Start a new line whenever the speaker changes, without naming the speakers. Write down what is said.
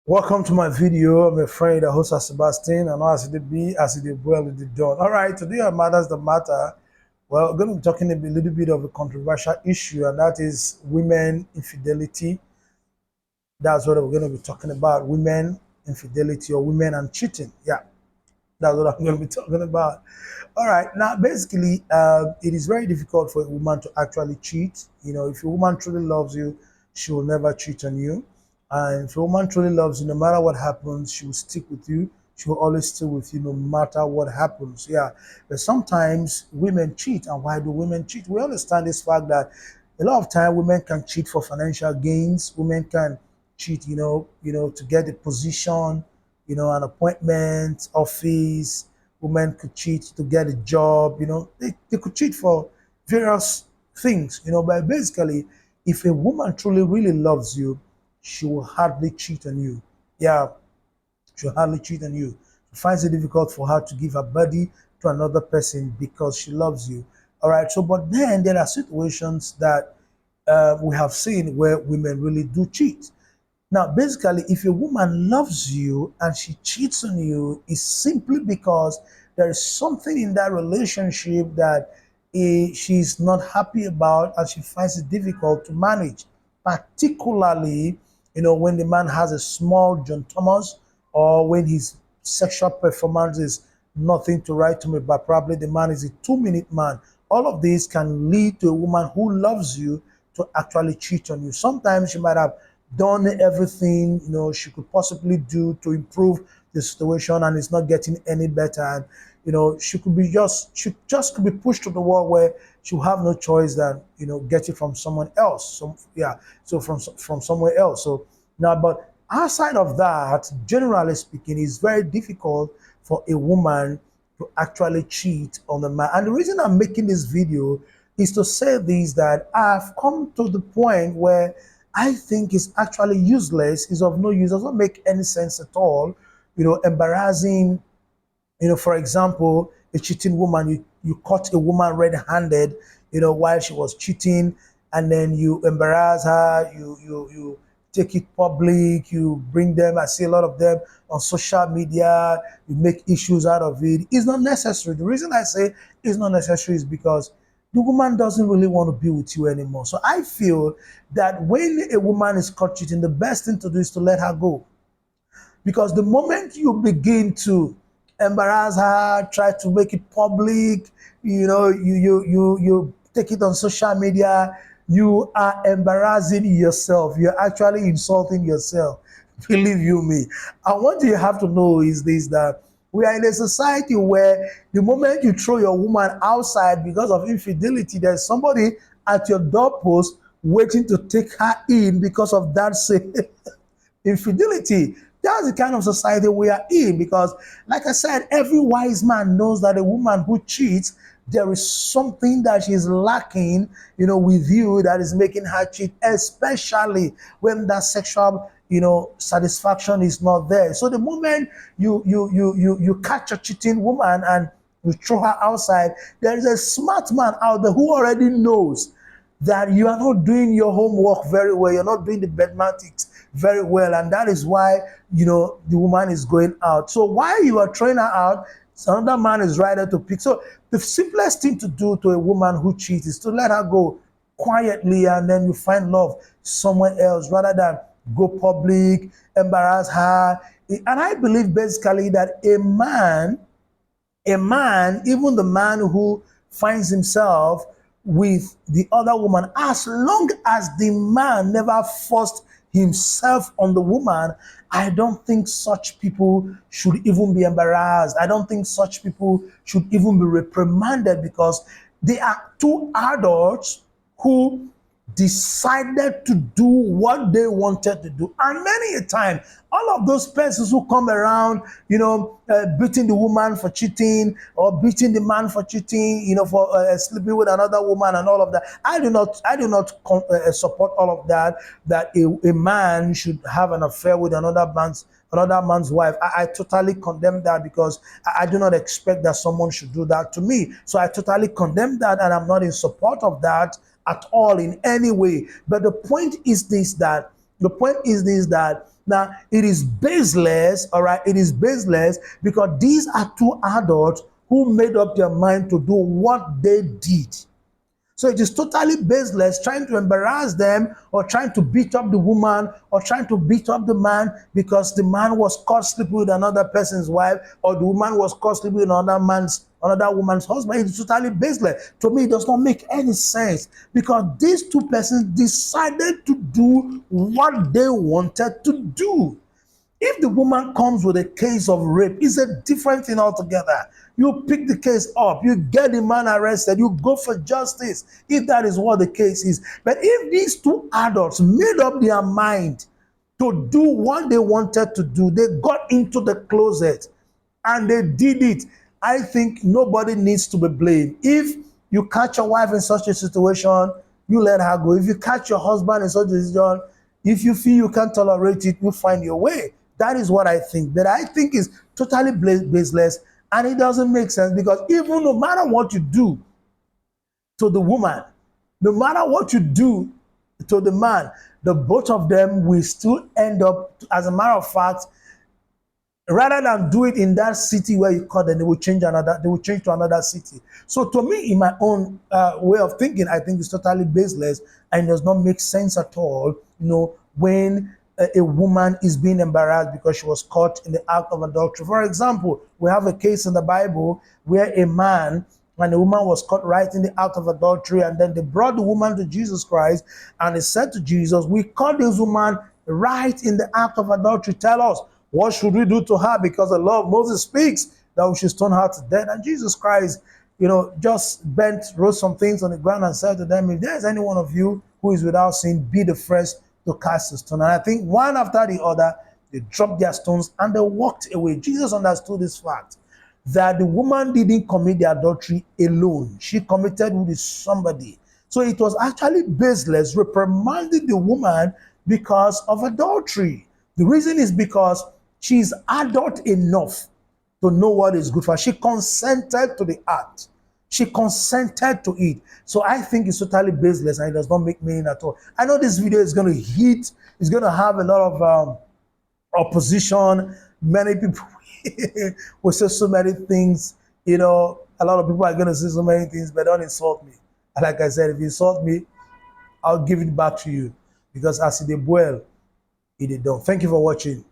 Welcome to my video. I'm a friend, the host of Sebastian, and as it be, as it well, it done. All right, today on Matters the Matter, well, we're going to be talking a little bit of a controversial issue, and that is women infidelity. That's what we're going to be talking about, women infidelity or women and cheating. Yeah, that's what I'm going to be talking about. All right, now basically, it is very difficult for a woman to actually cheat. If a woman truly loves you, she will never cheat on you. And if a woman truly loves you, no matter what happens, she will stick with you. She will always stay with you no matter what happens. Yeah. But sometimes women cheat. And why do women cheat? We understand this fact that a lot of time women can cheat for financial gains. Women can cheat, to get a position, an appointment, office. Women could cheat to get a job, they could cheat for various things, but basically, if a woman truly really loves you, she will hardly cheat on you. Yeah, she'll hardly cheat on you. She finds it difficult for her to give her body to another person because she loves you. All right, so but then there are situations that we have seen where women really do cheat. Now, basically, if a woman loves you and she cheats on you, it's simply because there is something in that relationship that she's not happy about and she finds it difficult to manage. Particularly, when the man has a small John Thomas or when his sexual performance is nothing to write to me, but probably the man is a 2 minute man. All of these can lead to a woman who loves you to actually cheat on you. Sometimes she might have done everything she could possibly do to improve the situation, and it's not getting any better. And she just could be pushed to the wall where she'll have no choice than get it from someone else. So yeah, so from somewhere else. So now, but outside of that, generally speaking, it's very difficult for a woman to actually cheat on the man. And the reason I'm making this video is to say this, that I've come to the point where I think it's actually useless, is of no use, does not make any sense at all. Embarrassing, for example, a cheating woman, you caught a woman red-handed, while she was cheating, and then you embarrass her, you take it public, you bring them, I see a lot of them on social media, you make issues out of it. It's not necessary. The reason I say it's not necessary is because the woman doesn't really want to be with you anymore. So I feel that when a woman is caught cheating, the best thing to do is to let her go. Because the moment you begin to embarrass her, try to make it public, you take it on social media, you are embarrassing yourself. You're actually insulting yourself. Believe you me. And what you have to know is this, that we are in a society where the moment you throw your woman outside because of infidelity, there's somebody at your doorpost waiting to take her in because of that same infidelity. That's the kind of society we are in because, like I said, every wise man knows that a woman who cheats, there is something that she's lacking, with you that is making her cheat, especially when that sexual, satisfaction is not there. So the moment you catch a cheating woman and you throw her outside, there is a smart man out there who already knows that you are not doing your homework very well. You're not doing the mathematics very well. And that is why, the woman is going out. So while you are throwing her out, another man is right there to pick. So the simplest thing to do to a woman who cheats is to let her go quietly, and then you find love somewhere else rather than go public, embarrass her. And I believe basically that a man, even the man who finds himself with the other woman, as long as the man never forced himself on the woman, I don't think such people should even be embarrassed. I don't think such people should even be reprimanded because they are two adults who decided to do what they wanted to do. And many a time, all of those persons who come around, beating the woman for cheating or beating the man for cheating, for sleeping with another woman and all of that. I do not support all of that. That a man should have an affair with another man's wife. I totally condemn that because I do not expect that someone should do that to me. So I totally condemn that, and I'm not in support of that at all in any way. But the point is this, that The point is this, that now it is baseless, all right? It is baseless because these are two adults who made up their mind to do what they did. So it is totally baseless trying to embarrass them or trying to beat up the woman or trying to beat up the man because the man was caught sleeping with another person's wife or the woman was caught sleeping with another woman's husband. It is totally baseless. To me, it does not make any sense because these two persons decided to do what they wanted to do. If the woman comes with a case of rape, it's a different thing altogether. You pick the case up, you get the man arrested, you go for justice, if that is what the case is. But if these two adults made up their mind to do what they wanted to do, they got into the closet and they did it, I think nobody needs to be blamed. If you catch your wife in such a situation, you let her go. If you catch your husband in such a situation, if you feel you can't tolerate it, you find your way. That is what I think. But I think it's totally baseless and it doesn't make sense because even no matter what you do to the woman, no matter what you do to the man, the both of them will still end up, as a matter of fact, rather than do it in that city where you caught them, they will change to another city. So to me, in my own way of thinking, I think it's totally baseless and does not make sense at all, when a woman is being embarrassed because she was caught in the act of adultery. For example, we have a case in the Bible where a man and a woman was caught right in the act of adultery, and then they brought the woman to Jesus Christ, and they said to Jesus, we caught this woman right in the act of adultery. Tell us, what should we do to her? Because the law of Moses speaks that we should stone her to death. And Jesus Christ, just wrote some things on the ground and said to them, if there's any one of you who is without sin, be the first to cast a stone. And I think one after the other, they dropped their stones and they walked away. Jesus understood this fact, that the woman didn't commit the adultery alone. She committed with somebody. So it was actually baseless reprimanding the woman because of adultery. The reason is because she's adult enough to know what is good for her. She consented to the act. She consented to it. So I think it's totally baseless and it does not make meaning at all. I know this video is going to hit. It's going to have a lot of opposition. Many people will say so many things. A lot of people are going to say so many things, but don't insult me. And like I said, if you insult me, I'll give it back to you. Because as it did well, it did done. Thank you for watching.